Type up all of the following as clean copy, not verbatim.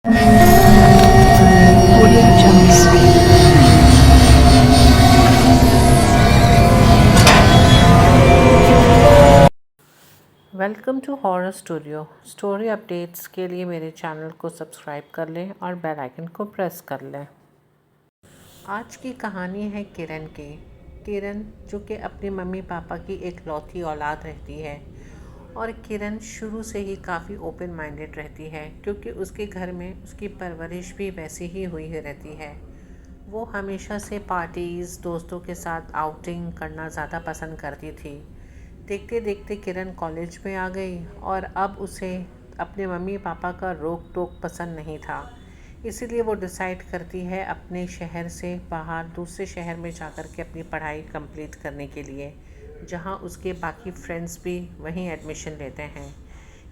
Audio Jungle. Welcome to horror studio. Story updates के लिए मेरे चैनल को सब्सक्राइब कर लें और बेल आइकन को प्रेस कर लें। आज की कहानी है किरण की। किरण जो कि अपने मम्मी पापा की एक लौती औलाद रहती है, और किरण शुरू से ही काफ़ी ओपन माइंडेड रहती है क्योंकि उसके घर में उसकी परवरिश भी वैसी ही हुई रहती है। वो हमेशा से पार्टीज़, दोस्तों के साथ आउटिंग करना ज़्यादा पसंद करती थी। देखते देखते किरण कॉलेज में आ गई और अब उसे अपने मम्मी पापा का रोक टोक पसंद नहीं था। इसीलिए वो डिसाइड करती है अपने शहर से बाहर दूसरे शहर में जाकर के अपनी पढ़ाई कंप्लीट करने के लिए, जहाँ उसके बाकी फ्रेंड्स भी वहीं एडमिशन लेते हैं।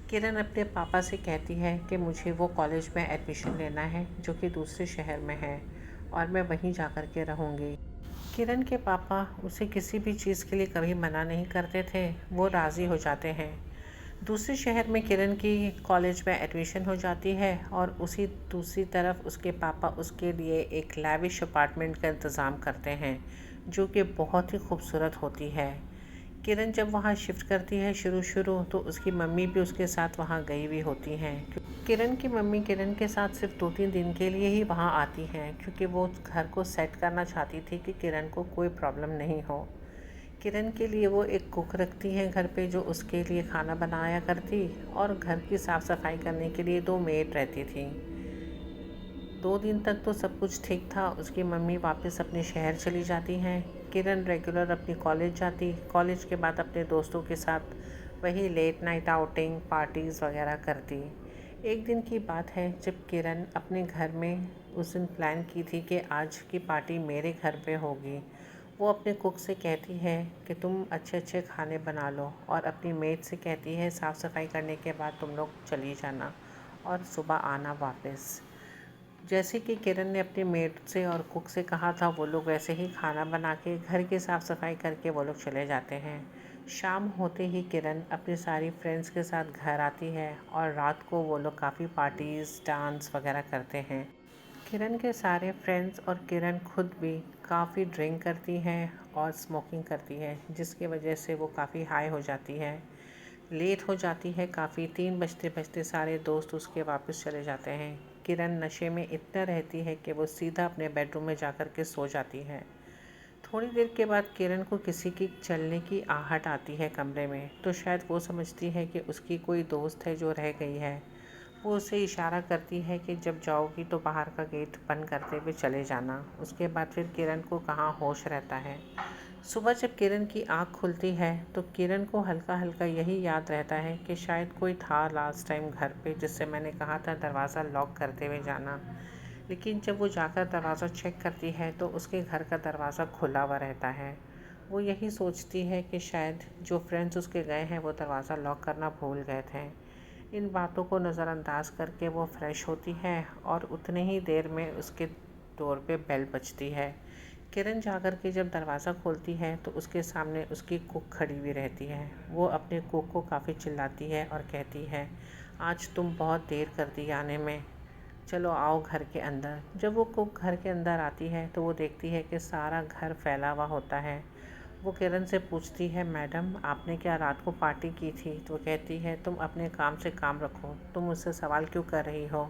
किरण अपने पापा से कहती है कि मुझे वो कॉलेज में एडमिशन लेना है जो कि दूसरे शहर में है, और मैं वहीं जाकर के रहूँगी। किरण के पापा उसे किसी भी चीज़ के लिए कभी मना नहीं करते थे, वो राज़ी हो जाते हैं। दूसरे शहर में किरण की कॉलेज में एडमिशन हो जाती है और उसी दूसरी तरफ उसके पापा उसके लिए एक लैविश अपार्टमेंट का इंतज़ाम करते हैं जो कि बहुत ही खूबसूरत होती है। किरण जब वहाँ शिफ्ट करती है शुरू शुरू, तो उसकी मम्मी भी उसके साथ वहाँ गई हुई होती हैं। किरण की मम्मी किरण के साथ सिर्फ 2-3 दिन के लिए ही वहाँ आती हैं क्योंकि वो घर को सेट करना चाहती थी कि किरण को कोई प्रॉब्लम नहीं हो। किरण के लिए वो एक कुक रखती हैं घर पे जो उसके लिए खाना बनाया करती, और घर की साफ़ सफाई करने के लिए 2 मेड रहती थी। 2 दिन तक तो सब कुछ ठीक था। उसकी मम्मी वापस अपने शहर चली जाती हैं। किरण रेगुलर अपनी कॉलेज जाती, कॉलेज के बाद अपने दोस्तों के साथ वही लेट नाइट आउटिंग, पार्टीज़ वगैरह करती। एक दिन की बात है जब किरण अपने घर में उस दिन प्लान की थी कि आज की पार्टी मेरे घर पे होगी। वो अपने कुक से कहती है कि तुम अच्छे अच्छे खाने बना लो, और अपनी मेड से कहती है साफ़ सफाई करने के बाद तुम लोग चली जाना और सुबह आना वापस। जैसे कि किरण ने अपने मेड से और कुक से कहा था, वो लोग वैसे ही खाना बना के घर की साफ़ सफाई करके वो लोग चले जाते हैं। शाम होते ही किरण अपनी सारी फ्रेंड्स के साथ घर आती है, और रात को वो लोग काफ़ी पार्टीज़, डांस वगैरह करते हैं। किरण के सारे फ्रेंड्स और किरण खुद भी काफ़ी ड्रिंक करती हैं और स्मोकिंग करती है, जिसकी वजह से वो काफ़ी हाई हो जाती है। लेट हो जाती है काफ़ी, 3 बजते बजते सारे दोस्त उसके वापस चले जाते हैं। किरण नशे में इतना रहती है कि वो सीधा अपने बेडरूम में जाकर के सो जाती है। थोड़ी देर के बाद किरण को किसी की चलने की आहट आती है कमरे में, तो शायद वो समझती है कि उसकी कोई दोस्त है जो रह गई है। वो उसे इशारा करती है कि जब जाओगी तो बाहर का गेट बंद करते हुए चले जाना। उसके बाद फिर किरण को कहाँ होश रहता है। सुबह जब किरण की आँख खुलती है तो किरण को हल्का हल्का यही याद रहता है कि शायद कोई था लास्ट टाइम घर पे जिससे मैंने कहा था दरवाज़ा लॉक करते हुए जाना। लेकिन जब वो जाकर दरवाज़ा चेक करती है तो उसके घर का दरवाज़ा खुला हुआ रहता है। वो यही सोचती है कि शायद जो फ्रेंड्स उसके गए हैं वो दरवाज़ा लॉक करना भूल गए थे। इन बातों को नज़रअंदाज करके वो फ्रेश होती है, और उतने ही देर में उसके डोर पे बेल बजती है। किरण जाकर के जब दरवाज़ा खोलती है तो उसके सामने उसकी कुक खड़ी हुई रहती है। वो अपने कुक को काफ़ी चिल्लाती है और कहती है, आज तुम बहुत देर कर दी आने में, चलो आओ घर के अंदर। जब वो कुक घर के अंदर आती है तो वो देखती है कि सारा घर फैला हुआ होता है। वो किरण से पूछती है, मैडम आपने क्या रात को पार्टी की थी? तो वो कहती है, तुम अपने काम से काम रखो, तुम मुझसे सवाल क्यों कर रही हो?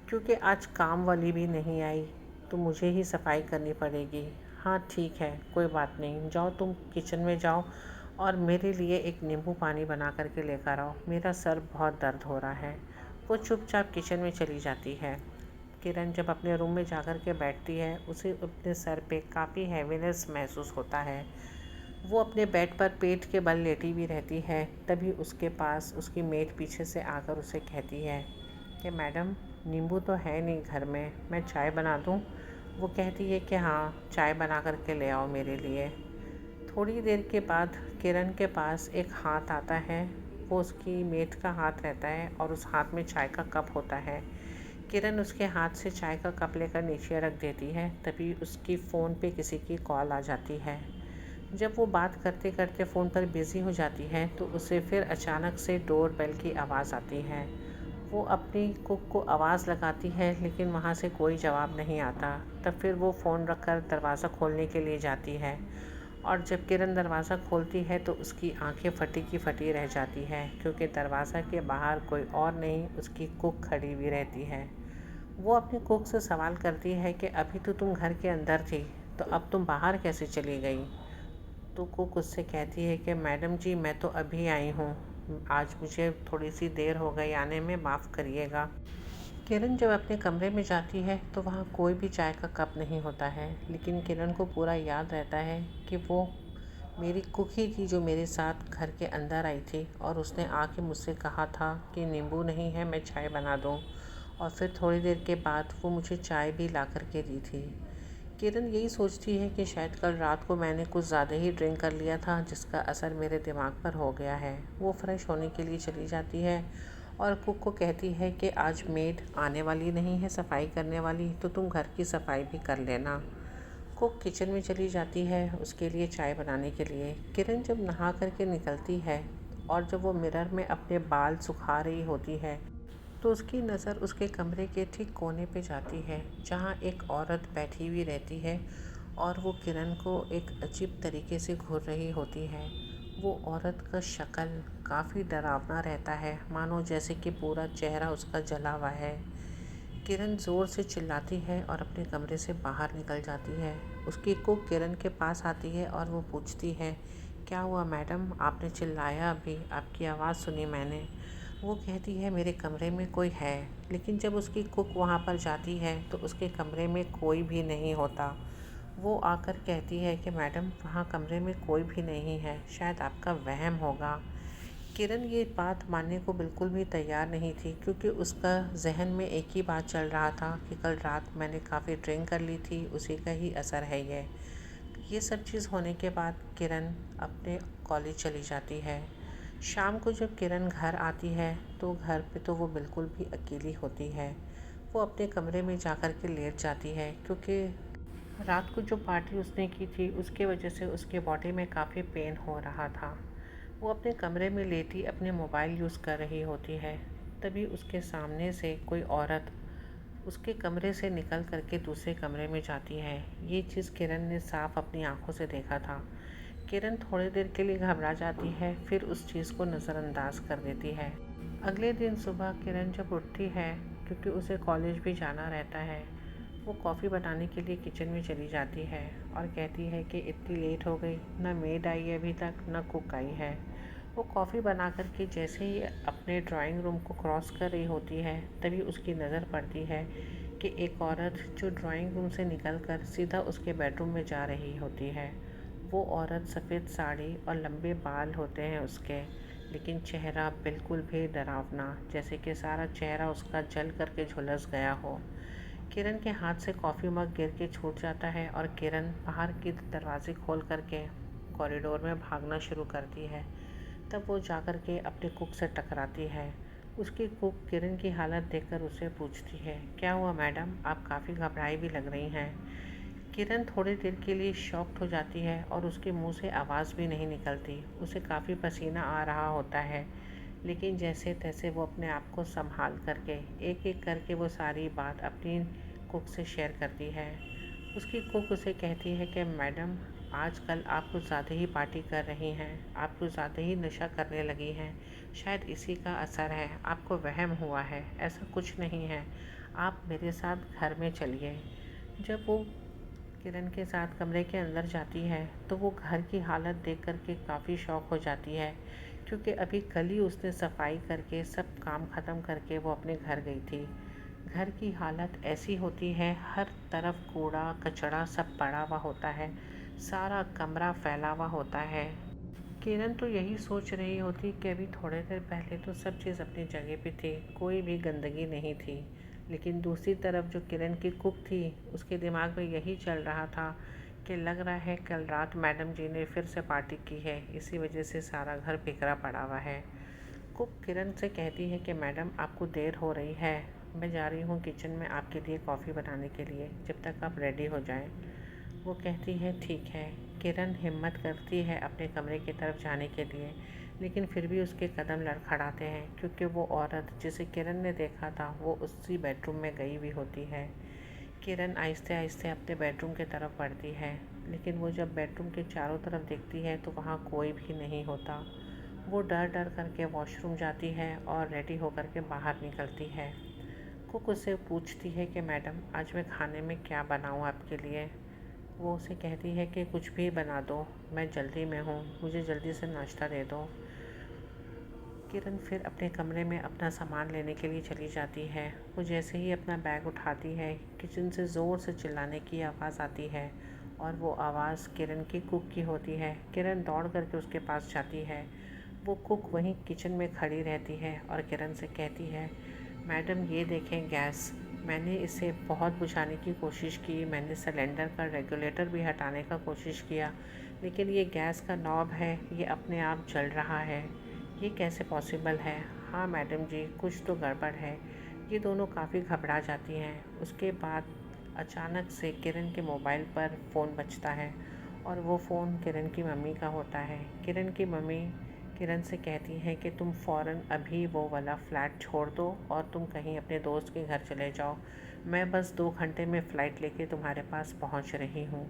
क्योंकि आज काम वाली भी नहीं आई तो मुझे ही सफाई करनी पड़ेगी। हाँ ठीक है, कोई बात नहीं, जाओ तुम किचन में जाओ और मेरे लिए एक नींबू पानी बना करके लेकर आओ, मेरा सर बहुत दर्द हो रहा है। वो चुपचाप किचन में चली जाती है। किरण जब अपने रूम में जाकर के बैठती है, उसे अपने सर पे काफ़ी हैवीनेस महसूस होता है। वो अपने बेड पर पेट के बल लेटी भी रहती है। तभी उसके पास उसकी मेड पीछे से आकर उसे कहती है कि मैडम नींबू तो है नहीं घर में, मैं चाय बना दूँ? वो कहती है कि हाँ, चाय बना कर के ले आओ मेरे लिए। थोड़ी देर के बाद किरण के पास एक हाथ आता है। वो उसकी मेड का हाथ रहता है और उस हाथ में चाय का कप होता है। किरण उसके हाथ से चाय का कप लेकर नीचे रख देती है। तभी उसकी फ़ोन पे किसी की कॉल आ जाती है। जब वो बात करते करते फ़ोन पर बिज़ी हो जाती है तो उसे फिर अचानक से डोर बेल की आवाज़ आती है। वो अपनी कुक को आवाज़ लगाती है लेकिन वहाँ से कोई जवाब नहीं आता। तब फिर वो फ़ोन रखकर दरवाज़ा खोलने के लिए जाती है और जब किरण दरवाज़ा खोलती है तो उसकी आंखें फटी की फटी रह जाती है, क्योंकि दरवाज़ा के बाहर कोई और नहीं, उसकी कुक खड़ी हुई रहती है। वो अपनी कुक से सवाल करती है कि अभी तो तुम घर के अंदर थी, तो अब तुम बाहर कैसे चली गई? तो कुक उससे कहती है कि मैडम जी, मैं तो अभी आई हूँ, आज मुझे थोड़ी सी देर हो गई आने में, माफ़ करिएगा। किरण जब अपने कमरे में जाती है तो वहाँ कोई भी चाय का कप नहीं होता है, लेकिन किरण को पूरा याद रहता है कि वो मेरी कुक ही थी जो मेरे साथ घर के अंदर आई थी और उसने आके मुझसे कहा था कि नींबू नहीं है, मैं चाय बना दूँ, और फिर थोड़ी देर के बाद वो मुझे चाय भी ला कर के दी थी। किरण यही सोचती है कि शायद कल रात को मैंने कुछ ज़्यादा ही ड्रिंक कर लिया था, जिसका असर मेरे दिमाग पर हो गया है। वो फ्रेश होने के लिए चली जाती है और कुक को कहती है कि आज मेड आने वाली नहीं है सफाई करने वाली, तो तुम घर की सफाई भी कर लेना। कुक किचन में चली जाती है उसके लिए चाय बनाने के लिए। किरण जब नहा करके निकलती है और जब वो मिरर में अपने बाल सुखा रही होती है तो उसकी नज़र उसके कमरे के ठीक कोने पे जाती है, जहाँ एक औरत बैठी हुई रहती है और वो किरण को एक अजीब तरीके से घूर रही होती है। वो औरत का शक्ल काफ़ी डरावना रहता है, मानो जैसे कि पूरा चेहरा उसका जला हुआ है। किरण ज़ोर से चिल्लाती है और अपने कमरे से बाहर निकल जाती है। उसकी कुक किरण के पास आती है और वो पूछती है, क्या हुआ मैडम, आपने चिल्लाया, अभी आपकी आवाज़ सुनी मैंने। वो कहती है मेरे कमरे में कोई है, लेकिन जब उसकी कुक वहाँ पर जाती है तो उसके कमरे में कोई भी नहीं होता। वो आकर कहती है कि मैडम, वहाँ कमरे में कोई भी नहीं है, शायद आपका वहम होगा। किरण ये बात मानने को बिल्कुल भी तैयार नहीं थी, क्योंकि उसका जहन में एक ही बात चल रहा था कि कल रात मैंने काफ़ी ड्रिंक कर ली थी, उसी का ही असर है ये सब चीज़ होने के बाद किरण अपने कॉलेज चली जाती है। शाम को जब किरण घर आती है तो घर पे तो वो बिल्कुल भी अकेली होती है। वो अपने कमरे में जाकर के लेट जाती है, क्योंकि रात को जो पार्टी उसने की थी उसके वजह से उसके बॉडी में काफ़ी पेन हो रहा था। वो अपने कमरे में लेटी अपने मोबाइल यूज़ कर रही होती है। तभी उसके सामने से कोई औरत उसके कमरे से निकल करके दूसरे कमरे में जाती है। ये चीज़ किरण ने साफ अपनी आंखों से देखा था। किरण थोड़ी देर के लिए घबरा जाती है, फिर उस चीज़ को नज़रअंदाज कर देती है। अगले दिन सुबह किरण जब उठती है, क्योंकि उसे कॉलेज भी जाना रहता है, वो कॉफ़ी बनाने के लिए किचन में चली जाती है और कहती है कि इतनी लेट हो गई, ना मेड आई है अभी तक, ना कुक आई है। वो कॉफ़ी बना कर के जैसे ही अपने ड्राइंग रूम को क्रॉस कर रही होती है, तभी उसकी नज़र पड़ती है कि एक औरत जो ड्राइंग रूम से निकलकर सीधा उसके बेडरूम में जा रही होती है। वो औरत सफ़ेद साड़ी और लंबे बाल होते हैं उसके, लेकिन चेहरा बिल्कुल भी डरावना, जैसे कि सारा चेहरा उसका जल करके झुलस गया हो। किरण के हाथ से कॉफ़ी मग गिर के छूट जाता है और किरण बाहर के दरवाजे खोल करके कॉरिडोर में भागना शुरू करती है। तब वो जाकर के अपने कुक से टकराती है। उसकी कुक किरण की हालत देखकर उसे पूछती है, क्या हुआ मैडम, आप काफ़ी घबराई भी लग रही हैं। किरण थोड़ी देर के लिए शॉक्ड हो जाती है और उसके मुंह से आवाज़ भी नहीं निकलती। उसे काफ़ी पसीना आ रहा होता है, लेकिन जैसे तैसे वो अपने आप को संभाल करके एक एक करके वो सारी बात अपनी कुक से शेयर करती है। उसकी कुक उसे कहती है कि मैडम, आजकल आप कुछ ज़्यादा ही पार्टी कर रही हैं, आप कुछ ज़्यादा ही नशा करने लगी हैं, शायद इसी का असर है, आपको वहम हुआ है, ऐसा कुछ नहीं है, आप मेरे साथ घर में चलिए। जब वो किरण के साथ कमरे के अंदर जाती है तो वो घर की हालत देख कर के काफ़ी शॉक हो जाती है, क्योंकि अभी कल ही उसने सफाई करके सब काम ख़त्म करके वो अपने घर गई थी। घर की हालत ऐसी होती है, हर तरफ कूड़ा कचरा सब पड़ा हुआ होता है, सारा कमरा फैला हुआ होता है। किरण तो यही सोच रही होती कि अभी थोड़े देर पहले तो सब चीज़ अपनी जगह पे थी, कोई भी गंदगी नहीं थी, लेकिन दूसरी तरफ जो किरण की कुक थी उसके दिमाग में यही चल रहा था कि लग रहा है कल रात मैडम जी ने फिर से पार्टी की है, इसी वजह से सारा घर बिखरा पड़ा हुआ है। कुक किरण से कहती है कि मैडम, आपको देर हो रही है, मैं जा रही हूँ किचन में आपके लिए कॉफ़ी बनाने के लिए, जब तक आप रेडी हो जाएं। वो कहती है ठीक है। किरण हिम्मत करती है अपने कमरे की तरफ जाने के लिए, लेकिन फिर भी उसके कदम लड़खड़ाते हैं क्योंकि वो औरत जिसे किरण ने देखा था वो उसी बेडरूम में गई हुई होती है। किरण आहिस्ते आहिस्ते अपने बेडरूम की तरफ बढ़ती है, लेकिन वो जब बेडरूम के चारों तरफ देखती है तो वहाँ कोई भी नहीं होता। वो डर डर करके वॉशरूम जाती है और रेडी होकर के बाहर निकलती है। कुक उससे पूछती है कि मैडम, आज मैं खाने में क्या बनाऊँ आपके लिए। वो उसे कहती है कि कुछ भी बना दो, मैं जल्दी में हूँ, मुझे जल्दी से नाश्ता दे दो। किरण फिर अपने कमरे में अपना सामान लेने के लिए चली जाती है। वो जैसे ही अपना बैग उठाती है, किचन से ज़ोर से चिल्लाने की आवाज़ आती है और वो आवाज़ किरण की कुक की होती है। किरण दौड़ करके उसके पास जाती है। वो कुक वहीं किचन में खड़ी रहती है और किरण से कहती है, मैडम ये देखें गैस, मैंने इसे बहुत बुझाने की कोशिश की, मैंने सिलेंडर का रेगुलेटर भी हटाने का कोशिश किया, लेकिन ये गैस का नॉब है, ये अपने आप जल रहा है। ये कैसे पॉसिबल है? हाँ मैडम जी, कुछ तो गड़बड़ है। ये दोनों काफ़ी घबरा जाती हैं। उसके बाद अचानक से किरण के मोबाइल पर फ़ोन बजता है और वो फ़ोन किरण की मम्मी का होता है। किरण की मम्मी किरण से कहती हैं कि तुम फ़ौरन अभी वो वाला फ़्लैट छोड़ दो और तुम कहीं अपने दोस्त के घर चले जाओ। मैं बस 2 घंटे में फ़्लाइट लेके तुम्हारे पास पहुंच रही हूँ।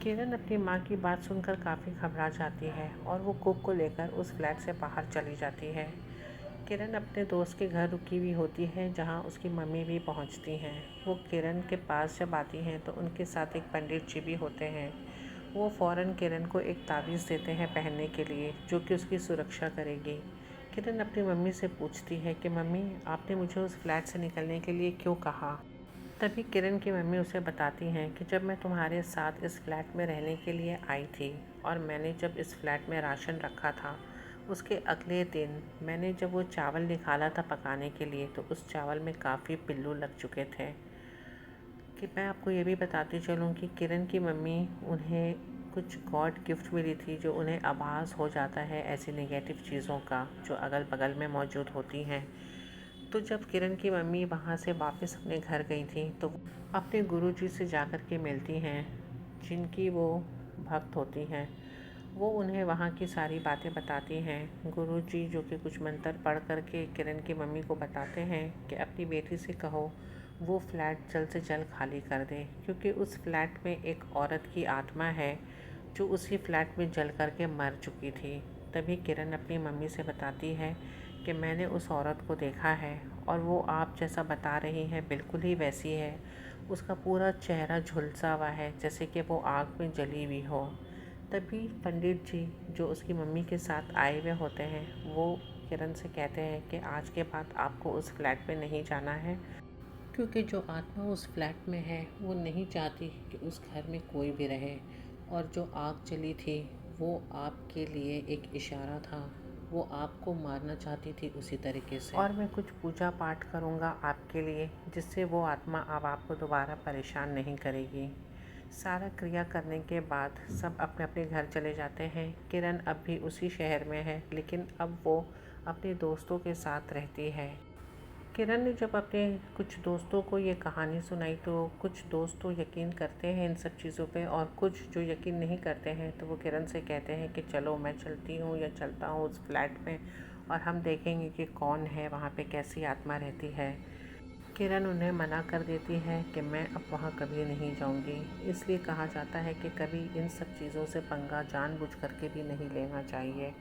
किरण अपनी माँ की बात सुनकर काफ़ी घबरा जाती है और वो कुक को लेकर उस फ्लैट से बाहर चली जाती है। किरण अपने दोस्त के घर रुकी हुई होती है जहाँ उसकी मम्मी भी पहुँचती हैं। वो किरण के पास जब आती हैं तो उनके साथ एक पंडित जी भी होते हैं। वो फ़ौरन किरण को एक तावीज़ देते हैं पहनने के लिए, जो कि उसकी सुरक्षा करेगी। किरण अपनी मम्मी से पूछती है कि मम्मी, आपने मुझे उस फ्लैट से निकलने के लिए क्यों कहा। तभी किरण की मम्मी उसे बताती हैं कि जब मैं तुम्हारे साथ इस फ्लैट में रहने के लिए आई थी और मैंने जब इस फ्लैट में राशन रखा था, उसके अगले दिन मैंने जब वो चावल निकाला था पकाने के लिए तो उस चावल में काफ़ी पिल्लू लग चुके थे। कि मैं आपको ये भी बताती चलूँ कि किरण की मम्मी उन्हें कुछ गॉड गिफ्ट मिली थी जो उन्हें आभास हो जाता है ऐसी नेगेटिव चीज़ों का जो अगल बगल में मौजूद होती हैं। तो जब किरण की मम्मी वहाँ से वापस अपने घर गई थी तो वो अपने गुरुजी से जाकर के मिलती हैं, जिनकी वो भक्त होती हैं। वो उन्हें वहाँ की सारी बातें बताती हैं। गुरुजी जो कि कुछ मंत्र पढ़ कर के किरण की मम्मी को बताते हैं कि अपनी बेटी से कहो वो फ्लैट जल्द से जल्द खाली कर दे, क्योंकि उस फ्लैट में एक औरत की आत्मा है जो उसी फ्लैट में जल कर के मर चुकी थी। तभी किरण अपनी मम्मी से बताती है कि मैंने उस औरत को देखा है और वो आप जैसा बता रही हैं बिल्कुल ही वैसी है। उसका पूरा चेहरा झुलसा हुआ है जैसे कि वो आग में जली हुई हो। तभी पंडित जी जो उसकी मम्मी के साथ आए हुए होते हैं वो किरण से कहते हैं कि आज के बाद आपको उस फ्लैट में नहीं जाना है, क्योंकि जो आत्मा उस फ्लैट में है वो नहीं चाहती कि उस घर में कोई भी रहे, और जो आग चली थी वो आपके लिए एक इशारा था, वो आपको मारना चाहती थी उसी तरीके से। और मैं कुछ पूजा पाठ करूँगा आपके लिए जिससे वो आत्मा अब आपको दोबारा परेशान नहीं करेगी। सारा क्रिया करने के बाद सब अपने अपने घर चले जाते हैं। किरण अब भी उसी शहर में है, लेकिन अब वो अपने दोस्तों के साथ रहती है। किरण ने जब अपने कुछ दोस्तों को ये कहानी सुनाई तो कुछ दोस्त तो यकीन करते हैं इन सब चीज़ों पे और कुछ जो यकीन नहीं करते हैं तो वो किरण से कहते हैं कि चलो मैं चलती हूँ या चलता हूँ उस फ्लैट में और हम देखेंगे कि कौन है वहाँ पे, कैसी आत्मा रहती है। किरण उन्हें मना कर देती है कि मैं अब वहाँ कभी नहीं जाऊँगी। इसलिए कहा जाता है कि कभी इन सब चीज़ों से पंगा जानबूझ करके भी नहीं लेना चाहिए।